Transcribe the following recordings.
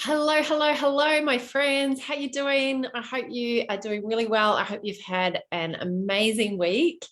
Hello, hello, hello, my friends. How you doing? I hope you are doing really well. I hope you've had an amazing week.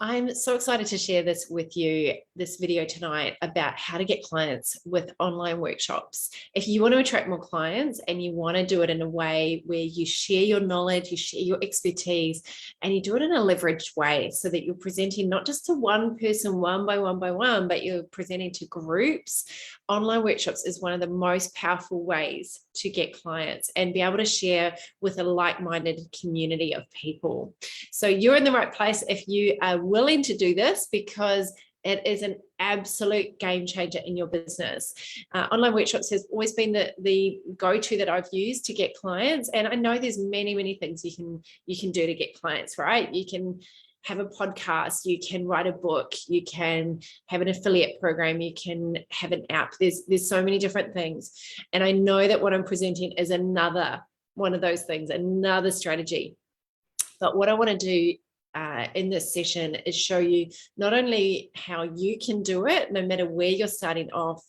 I'm so excited to share this with you, this video tonight about how to get clients with online workshops. If you want to attract more clients and you want to do it in a way where you share your knowledge, you share your expertise, and you do it in a leveraged way so that you're presenting not just to one person one by one, but you're presenting to groups. Online workshops is one of the most powerful ways to get clients and be able to share with a like-minded community of people. So you're in the right place if you are willing to do this, because it is an absolute game changer in your business. Online workshops has always been the go-to that I've used to get clients. And I know there's many things you can do to get clients, right? You can have a podcast, you can write a book, you can have an affiliate program, you can have an app. There's so many different things. And I know that what I'm presenting is another one of those things, another strategy. But what I want to do in this session is show you not only how you can do it, no matter where you're starting off,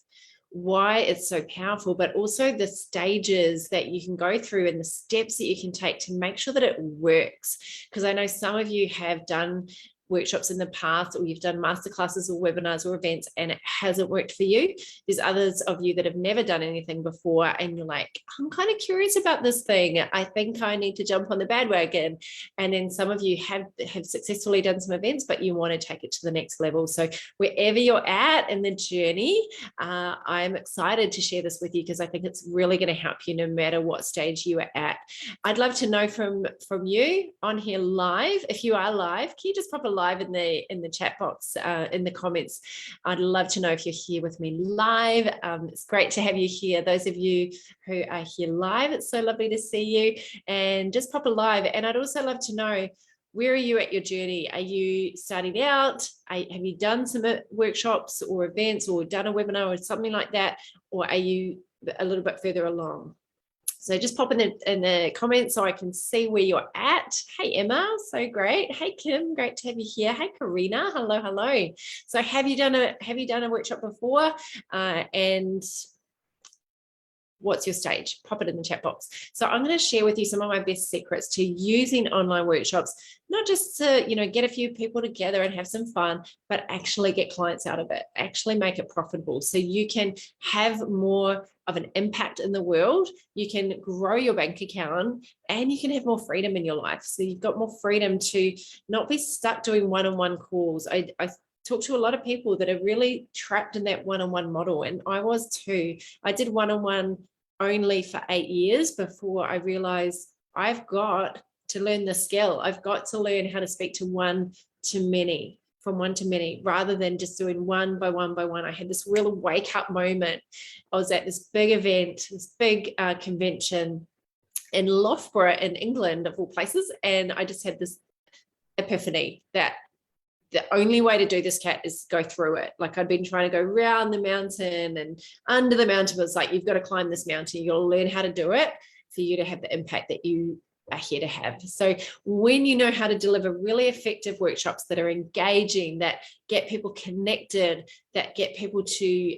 why it's so powerful, but also the stages that you can go through and the steps that you can take to make sure that it works. Because I know some of you have done workshops in the past, or you've done masterclasses or webinars or events and it hasn't worked for you. There's others of you that have never done anything before and you're like, I'm kind of curious about this thing. I think I need to jump on the bandwagon. And then some of you have successfully done some events, but you want to take it to the next level. So wherever you're at in the journey, I'm excited to share this with you because I think it's really going to help you no matter what stage you are at. I'd love to know from you on here live. If you are live, can you just pop a live in the chat box, in the comments? I'd love to know if you're here with me live. It's great to have you here. Those of you who are here live, it's so lovely to see you, and just pop a live. And I'd also love to know, where are you at your journey? Are you starting out? Have you done some workshops or events or done a webinar or something like that? Or are you a little bit further along? So just pop in the comments so I can see where you're at. Hey, Emma, so great. Hey, Kim, great to have you here. Hey, Karina, hello. So have you done a workshop before? And what's your stage? Pop it in the chat box. So I'm going to share with you some of my best secrets to using online workshops, not just to, get a few people together and have some fun, but actually get clients out of it, actually make it profitable so you can have more of an impact in the world. You can grow your bank account and you can have more freedom in your life. So you've got more freedom to not be stuck doing one-on-one calls. I talk to a lot of people that are really trapped in that one-on-one model. And I was too. I did one-on-one only for 8 years before I realized I've got to learn the skill. I've got to learn how to speak to one to many, from one to many, rather than just doing one by one. I had this real wake up moment. I was at this big event, this big convention in Loughborough in England, of all places. And I just had this epiphany that the only way to do this, Kat, is go through it. Like, I'd been trying to go around the mountain and under the mountain. It was like, you've got to climb this mountain. You'll learn how to do it for you to have the impact that you are here to have. So when you know how to deliver really effective workshops that are engaging, that get people connected, that get people to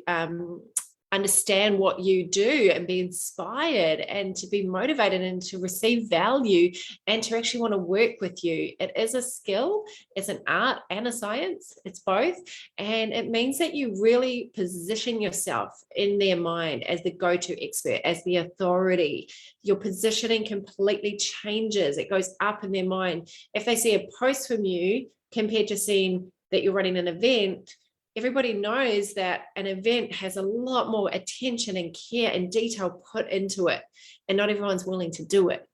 understand what you do and be inspired and to be motivated and to receive value and to actually want to work with you. It is a skill, it's an art and a science, it's both. And it means that you really position yourself in their mind as the go-to expert, as the authority. Your positioning completely changes. It goes up in their mind. If they see a post from you compared to seeing that you're running an event, everybody knows that an event has a lot more attention and care and detail put into it, and not everyone's willing to do it.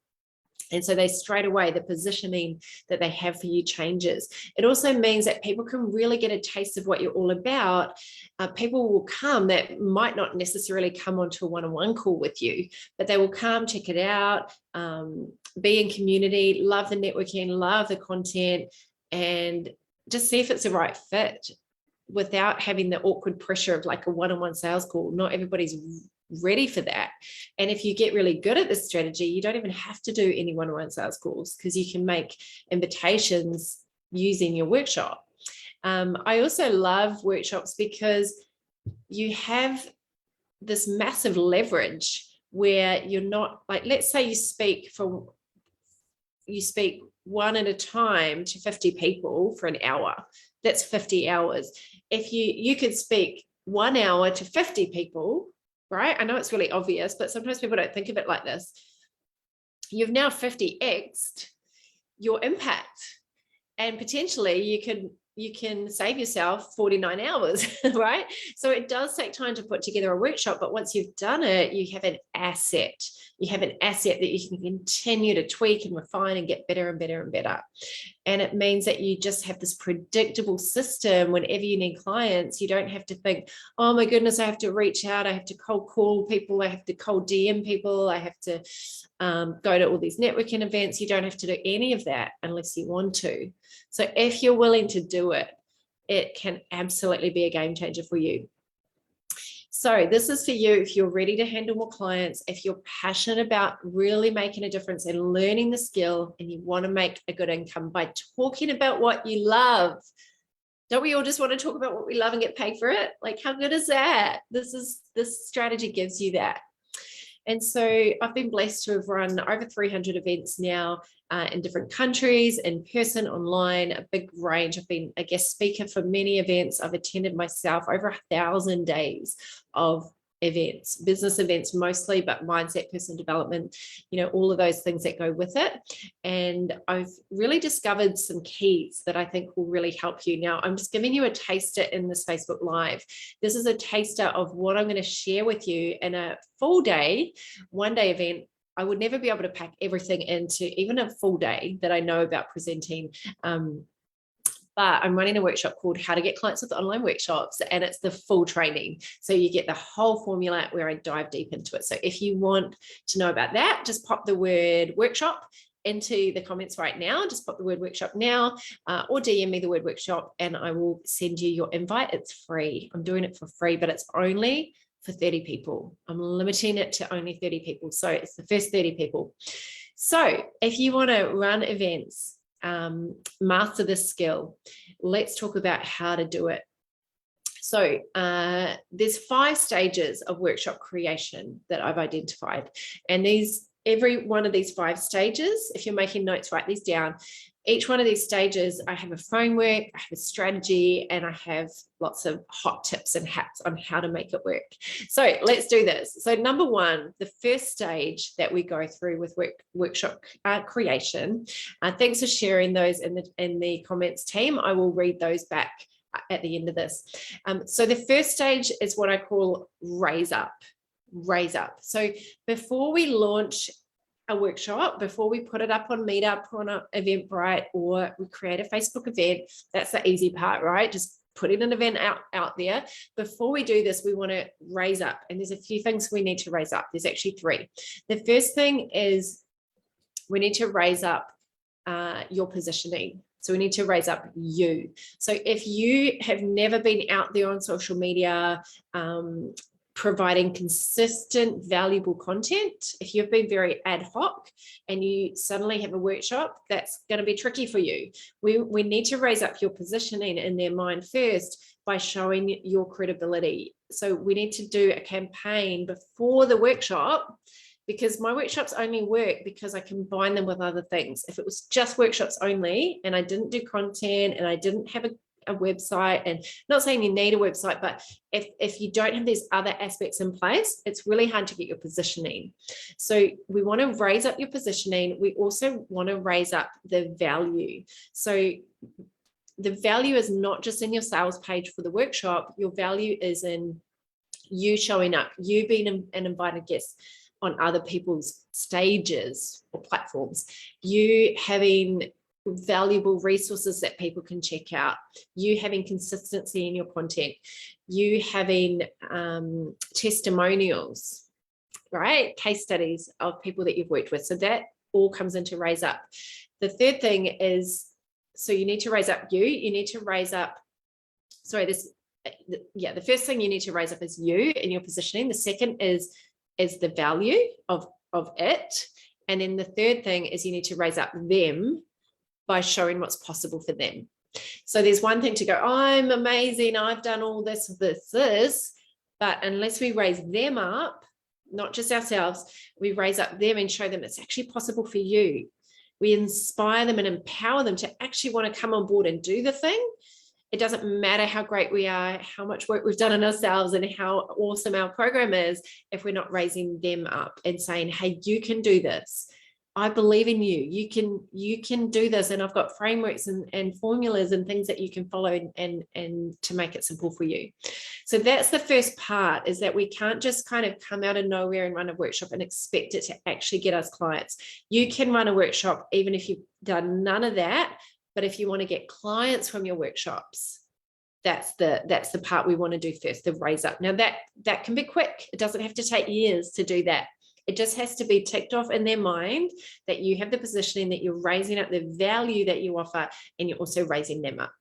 And so they straight away, the positioning that they have for you changes. It also means that people can really get a taste of what you're all about. People will come that might not necessarily come onto a one-on-one call with you, but they will come, check it out, be in community, love the networking, love the content, and just see if it's the right fit, without having the awkward pressure of like a one-on-one sales call. Not everybody's ready for that. And if you get really good at this strategy, you don't even have to do any one-on-one sales calls, because you can make invitations using your workshop. I also love workshops because you have this massive leverage where you're not like, let's say you speak one at a time to 50 people for an hour. That's 50 hours. If you could speak 1 hour to 50 people, right? I know it's really obvious, but sometimes people don't think of it like this. You've now 50x'd your impact, and potentially you can save yourself 49 hours, right? So it does take time to put together a workshop, but once you've done it, you have an asset. You have an asset that you can continue to tweak and refine and get better and better and better. And it means that you just have this predictable system. Whenever you need clients, you don't have to think, oh my goodness, I have to reach out, I have to cold call people, I have to cold DM people, I have to go to all these networking events. You don't have to do any of that unless you want to. So if you're willing to do it, it can absolutely be a game changer for you. So this is for you if you're ready to handle more clients, if you're passionate about really making a difference and learning the skill, and you want to make a good income by talking about what you love. Don't we all just want to talk about what we love and get paid for it? Like, how good is that? This strategy gives you that. And so I've been blessed to have run over 300 events now in different countries, in person, online, a big range. I've been a guest speaker for many events. I've attended myself over 1,000 days of events, business events mostly, but mindset, personal development, all of those things that go with it. And I've really discovered some keys that I think will really help you. Now, I'm just giving you a taster in this Facebook Live. This is a taster of what I'm going to share with you in a full day, 1-day event. I would never be able to pack everything into even a full day that I know about presenting. But I'm running a workshop called How to Get Clients with Online Workshops, and it's the full training. So you get the whole formula where I dive deep into it. So if you want to know about that, just pop the word workshop into the comments right now. Just pop the word workshop now, or DM me the word workshop, and I will send you your invite. It's free. I'm doing it for free, but it's only for 30 people. I'm limiting it to only 30 people. So it's the first 30 people. So if you want to run events, master this skill, let's talk about how to do it. So there's 5 stages of workshop creation that I've identified, and every one of these 5 stages, if you're making notes, write these down. Each one of these stages, I have a framework, I have a strategy, and I have lots of hot tips and hacks on how to make it work. So let's do this. So number 1, the first stage that we go through with workshop creation. Thanks for sharing those in the comments, team. I will read those back at the end of this. So the first stage is what I call raise up. So before we launch a workshop, before we put it up on Meetup, on Eventbrite, or we create a Facebook event, that's the easy part, right? Just putting an event out there. Before we do this, we want to raise up, and there's a few things we need to raise up. There's actually 3. The first thing is we need to raise up your positioning. So we need to raise up you. So if you have never been out there on social media, providing consistent, valuable content, if you've been very ad hoc and you suddenly have a workshop, that's going to be tricky for you. We need to raise up your positioning in their mind first by showing your credibility. So we need to do a campaign before the workshop, because my workshops only work because I combine them with other things. If it was just workshops only and I didn't do content and I didn't have a website, and not saying you need a website, but if you don't have these other aspects in place, it's really hard to get your positioning. So we want to raise up your positioning. We also want to raise up the value. So the value is not just in your sales page for the workshop. Your value is in you showing up, you being an invited guest on other people's stages or platforms, you having valuable resources that people can check out, you having consistency in your content, you having testimonials, right? Case studies of people that you've worked with. So that all comes into raise up. The third thing is, so you need to raise up you need to raise up, the first thing you need to raise up is you and your positioning. The second is the value of it. And then the third thing is you need to raise up them by showing what's possible for them. So there's one thing to go, I'm amazing, I've done all this, but unless we raise them up, not just ourselves, we raise up them and show them it's actually possible for you. We inspire them and empower them to actually want to come on board and do the thing. It doesn't matter how great we are, how much work we've done on ourselves, and how awesome our program is, if we're not raising them up and saying, hey, you can do this. I believe in you. You can do this. And I've got frameworks and formulas and things that you can follow and to make it simple for you. So that's the first part, is that we can't just kind of come out of nowhere and run a workshop and expect it to actually get us clients. You can run a workshop even if you've done none of that. But if you want to get clients from your workshops, that's the part we want to do first, the raise up. Now that can be quick. It doesn't have to take years to do that. It just has to be ticked off in their mind that you have the positioning, that you're raising up the value that you offer, and you're also raising them up.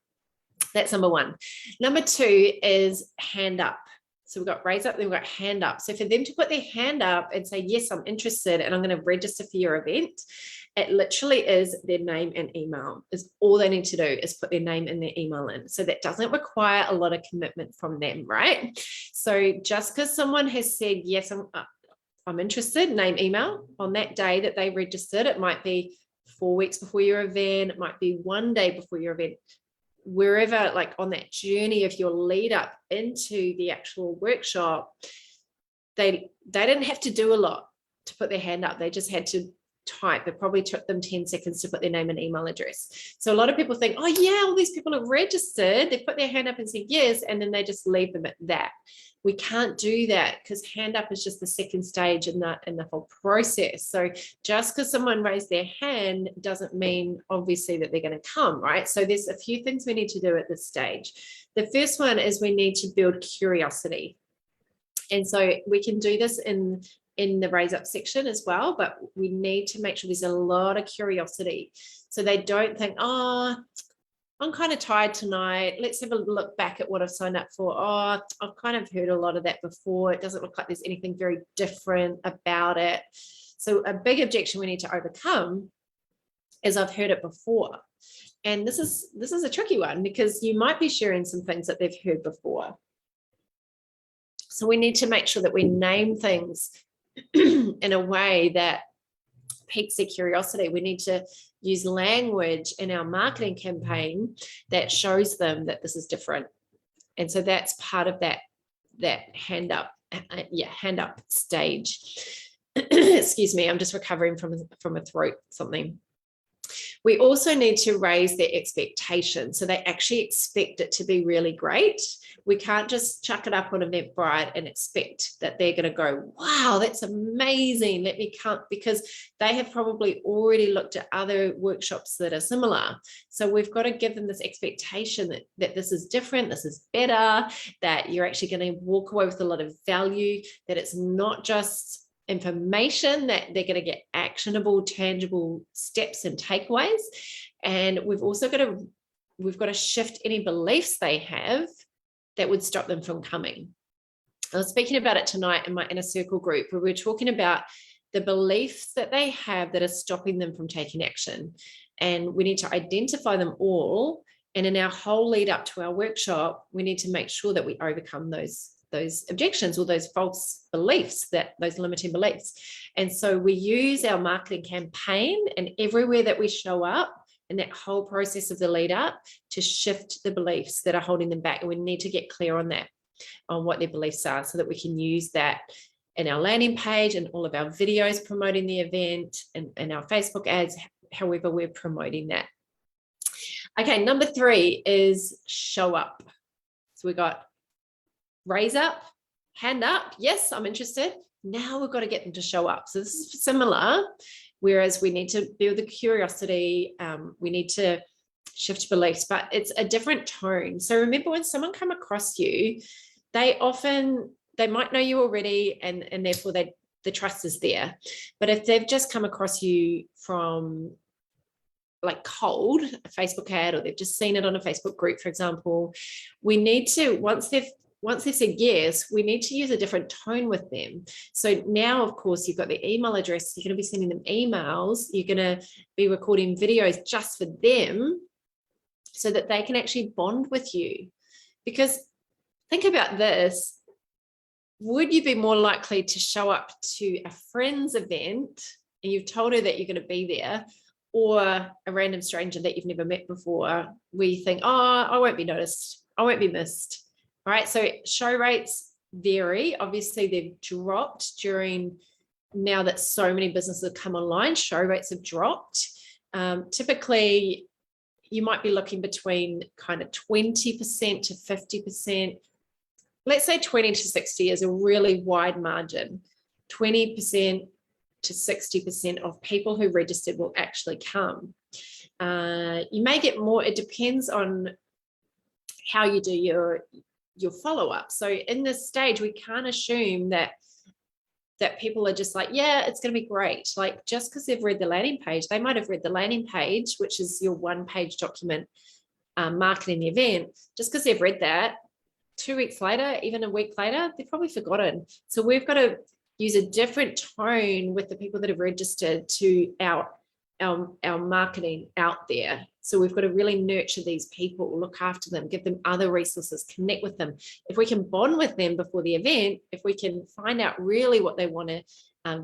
That's number one. Number two is hand up. So we've got raise up, then we've got hand up. So for them to put their hand up and say, yes, I'm interested and I'm going to register for your event, it literally is their name and email. Is all they need to do is put their name and their email in. So that doesn't require a lot of commitment from them, right? So just because someone has said, yes, I'm interested, name, email, on that day that they registered, it might be 4 weeks before your event, it might be 1 day before your event, wherever, like on that journey of your lead up into the actual workshop, they didn't have to do a lot to put their hand up. They just had to type. It probably took them 10 seconds to put their name and email address. So a lot of people think, oh yeah, all these people have registered, they put their hand up and said yes, and then they just leave them at that. We can't do that, because hand up is just the second stage in the whole process. So just because someone raised their hand doesn't mean obviously that they're going to come, right? So there's a few things we need to do at this stage. The first one is we need to build curiosity. And so we can do this in the raise up section as well, but we need to make sure there's a lot of curiosity, so they don't think, oh, I'm kind of tired tonight, let's have a look back at what I've signed up for. Oh, I've kind of heard a lot of that before. It doesn't look like there's anything very different about it. So a big objection we need to overcome is, I've heard it before. And this is a tricky one, because you might be sharing some things that they've heard before. So we need to make sure that we name things in a way that piques their curiosity. We need to use language in our marketing campaign that shows them that this is different. And so that's part of that hand up stage. Excuse me, I'm just recovering from a throat something. We also need to raise their expectations, so they actually expect it to be really great. We can't just chuck it up on Eventbrite and expect that they're going to go, wow, that's amazing, let me come, because they have probably already looked at other workshops that are similar. So we've got to give them this expectation that this is different, this is better, that you're actually going to walk away with a lot of value, that it's not just information, that they're going to get actionable, tangible steps and takeaways. And we've also got to shift any beliefs they have that would stop them from coming. I was speaking about it tonight in my inner circle group, where we're talking about the beliefs that they have that are stopping them from taking action. And we need to identify them all. And in our whole lead up to our workshop, we need to make sure that we overcome those objections or those false beliefs, those limiting beliefs. And so we use our marketing campaign and everywhere that we show up in that whole process of the lead up to shift the beliefs that are holding them back. And we need to get clear on that, on what their beliefs are, so that we can use that in our landing page and all of our videos promoting the event and our Facebook ads, however we're promoting that. Okay, number 3 is show up. So we got raise up, hand up, yes, I'm interested. Now we've got to get them to show up. So this is similar, whereas we need to build the curiosity, we need to shift beliefs, but it's a different tone. So remember, when someone come across you, they might know you already, and therefore the trust is there. But if they've just come across you from like cold, a Facebook ad, or they've just seen it on a Facebook group, for example, we need to, once they've said yes, we need to use a different tone with them. So now, of course, you've got their email address. You're going to be sending them emails. You're going to be recording videos just for them so that they can actually bond with you. Because think about this. would you be more likely to show up to a friend's event and you've told her that you're going to be there, or a random stranger that you've never met before, where you think, oh, I won't be noticed, I won't be missed? All right, so show rates vary. Obviously, they've dropped now that so many businesses have come online. Show rates have dropped. Typically, you might be looking between kind of 20% to 50%. Let's say 20 to 60 is a really wide margin. 20% to 60% of people who registered will actually come. You may get more. It depends on how you do your follow-up. So in this stage, we can't assume that people are just like, yeah, it's going to be great. Like, just because they've read the landing page, they might have read the landing page, which is your one-page document marketing the event. Just because they've read that, 2 weeks later, even a week later, they've probably forgotten. So we've got to use a different tone with the people that have registered to our marketing out there. So we've got to really nurture these people, look after them, give them other resources, connect with them. If we can bond with them before the event, if we can find out really what they want to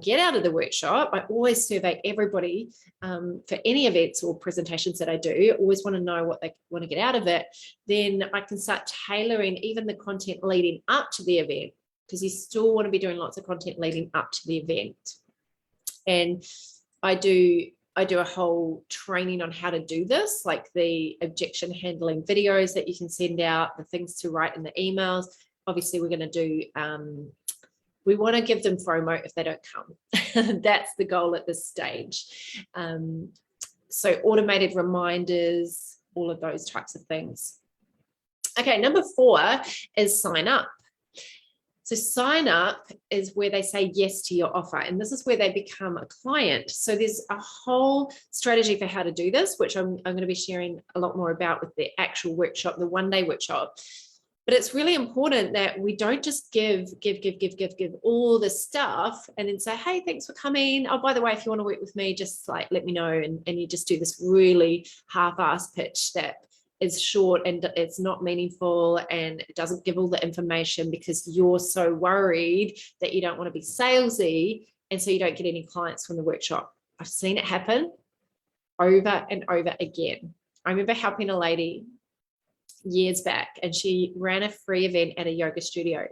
get out of the workshop. I always survey everybody for any events or presentations that I do. I always want to know what they want to get out of it. Then I can start tailoring even the content leading up to the event, because you still want to be doing lots of content leading up to the event. And I do a whole training on how to do this, like the objection handling videos that you can send out, the things to write in the emails. Obviously, we're going to do, we want to give them FOMO if they don't come. That's the goal at this stage. So automated reminders, all of those types of things. Okay, number 4 is sign up. So sign up is where they say yes to your offer, and this is where they become a client. So there's a whole strategy for how to do this, which I'm going to be sharing a lot more about with the actual workshop, the one-day workshop. But it's really important that we don't just give all the stuff and then say, hey, thanks for coming. Oh, by the way, if you want to work with me, just like let me know. And you just do this really half-assed pitch that is short and it's not meaningful and it doesn't give all the information because you're so worried that you don't want to be salesy, and so you don't get any clients from the workshop. I've seen it happen over and over again. I remember helping a lady years back, and she ran a free event at a yoga studio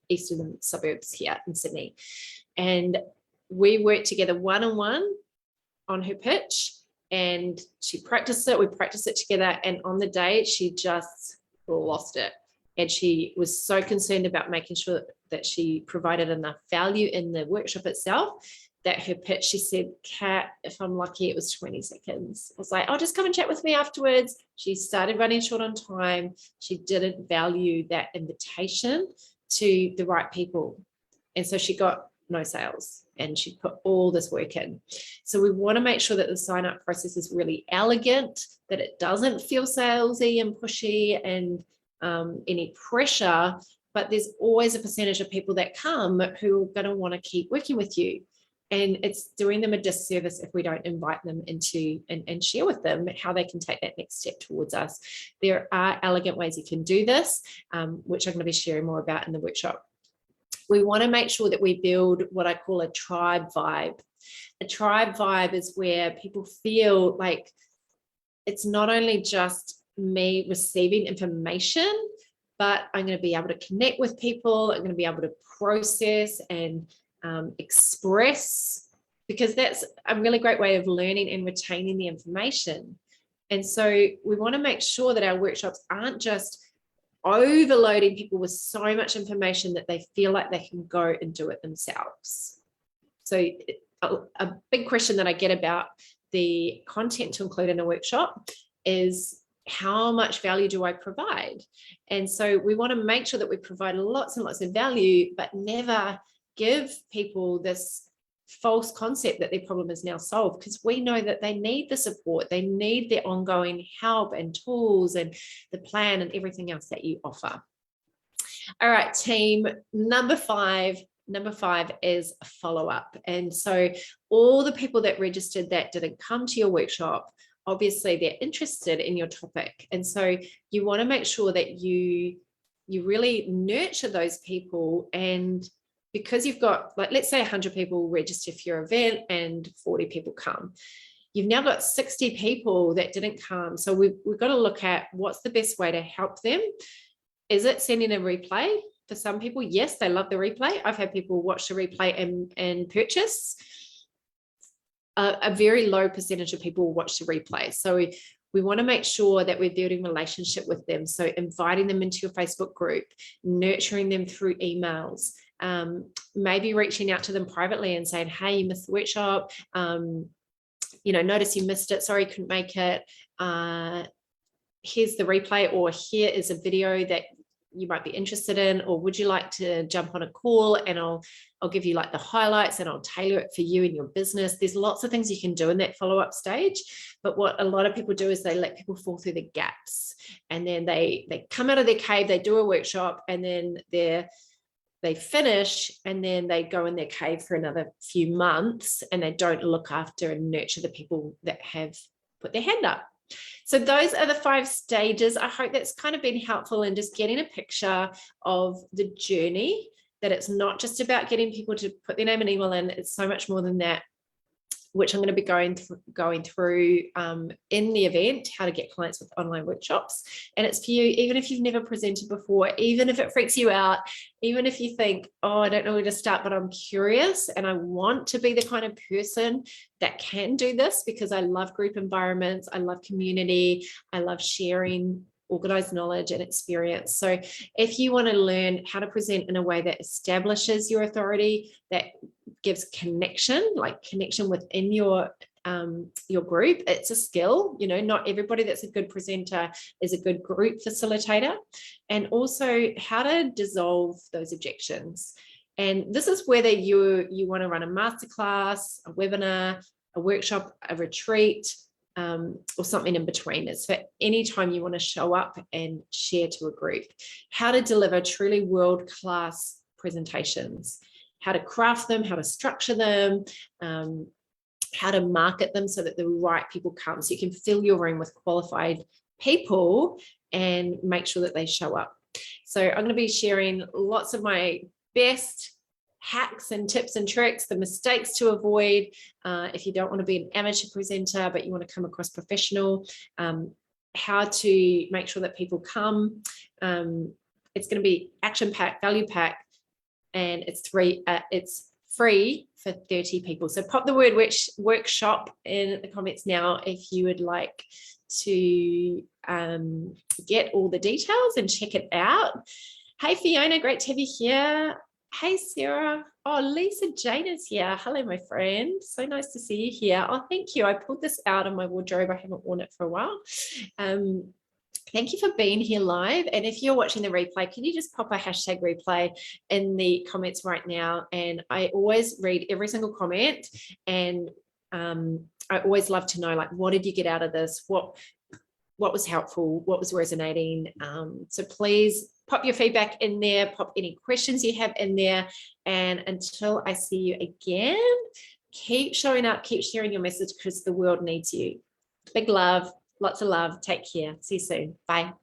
eastern suburbs here in Sydney, and we worked together one-on-one on her pitch. And she practiced it, we practiced it together, and on the day she just lost it. And she was so concerned about making sure that she provided enough value in the workshop itself that her pitch, she said, Kat, if I'm lucky, it was 20 seconds. I was like, oh, just come and chat with me afterwards. She started running short on time. She didn't value that invitation to the right people. And so she got no sales, and she put all this work in. So we want to make sure that the sign up process is really elegant, that it doesn't feel salesy and pushy and any pressure, but there's always a percentage of people that come who are going to want to keep working with you. And it's doing them a disservice if we don't invite them into and share with them how they can take that next step towards us. There are elegant ways you can do this, which I'm going to be sharing more about in the workshop. We want to make sure that we build what I call a tribe vibe. A tribe vibe is where people feel like it's not only just me receiving information, but I'm going to be able to connect with people. I'm going to be able to process and express, because that's a really great way of learning and retaining the information. And so we want to make sure that our workshops aren't just overloading people with so much information that they feel like they can go and do it themselves. So a big question that I get about the content to include in a workshop is, how much value do I provide? And so we want to make sure that we provide lots and lots of value, but never give people this false concept that their problem is now solved, because we know that they need the support, they need the ongoing help and tools and the plan and everything else that you offer. All right, team, number five is follow-up. And so all the people that registered that didn't come to your workshop, obviously they're interested in your topic, and so you want to make sure that you you really nurture those people. And because you've got, like, let's say 100 people register for your event and 40 people come, you've now got 60 people that didn't come. So we've got to look at what's the best way to help them. Is it sending a replay? For some people, yes, they love the replay. I've had people watch the replay and purchase. A very low percentage of people watch the replay. So we want to make sure that we're building relationship with them. So inviting them into your Facebook group, nurturing them through emails, maybe reaching out to them privately and saying, hey, you missed the workshop. Notice you missed it. Sorry, couldn't make it. Here's the replay, or here is a video that you might be interested in, or would you like to jump on a call and I'll give you like the highlights and I'll tailor it for you and your business. There's lots of things you can do in that follow-up stage. But what a lot of people do is they let people fall through the gaps, and then they come out of their cave, they do a workshop, and then they finish, and then they go in their cave for another few months, and they don't look after and nurture the people that have put their hand up. So those are the 5 stages. I hope that's kind of been helpful in just getting a picture of the journey, that it's not just about getting people to put their name and email in. It's so much more than that, which I'm going to be going through in the event, how to get clients with online workshops. And it's for you, even if you've never presented before, even if it freaks you out, even if you think, oh, I don't know where to start, but I'm curious and I want to be the kind of person that can do this, because I love group environments, I love community, I love sharing organized knowledge and experience. So if you want to learn how to present in a way that establishes your authority, that gives connection, like connection within your group, it's a skill. Not everybody that's a good presenter is a good group facilitator. And also how to dissolve those objections. And this is whether you want to run a masterclass, a webinar, a workshop, a retreat, or something in between. It's for any time you want to show up and share to a group. How to deliver truly world-class presentations, how to craft them, how to structure them, how to market them so that the right people come, so you can fill your room with qualified people and make sure that they show up. So I'm going to be sharing lots of my best hacks and tips and tricks, the mistakes to avoid if you don't want to be an amateur presenter but you want to come across professional, how to make sure that people come. It's going to be action-packed, value-packed, and it's free for 30 people. So pop the word workshop in the comments now if you would like to get all the details and check it out. Hey Fiona, great to have you here. Hey Sarah. Oh, Lisa Jane is here. Hello, my friend. So nice to see you here. Oh, thank you. I pulled this out of my wardrobe. I haven't worn it for a while. Thank you for being here live. And if you're watching the replay, can you just pop a hashtag replay in the comments right now? And I always read every single comment, and I always love to know, like, what did you get out of this? What was helpful? What was resonating? So please pop your feedback in there, pop any questions you have in there. And until I see you again, keep showing up, keep sharing your message, because the world needs you. Big love, lots of love. Take care. See you soon. Bye.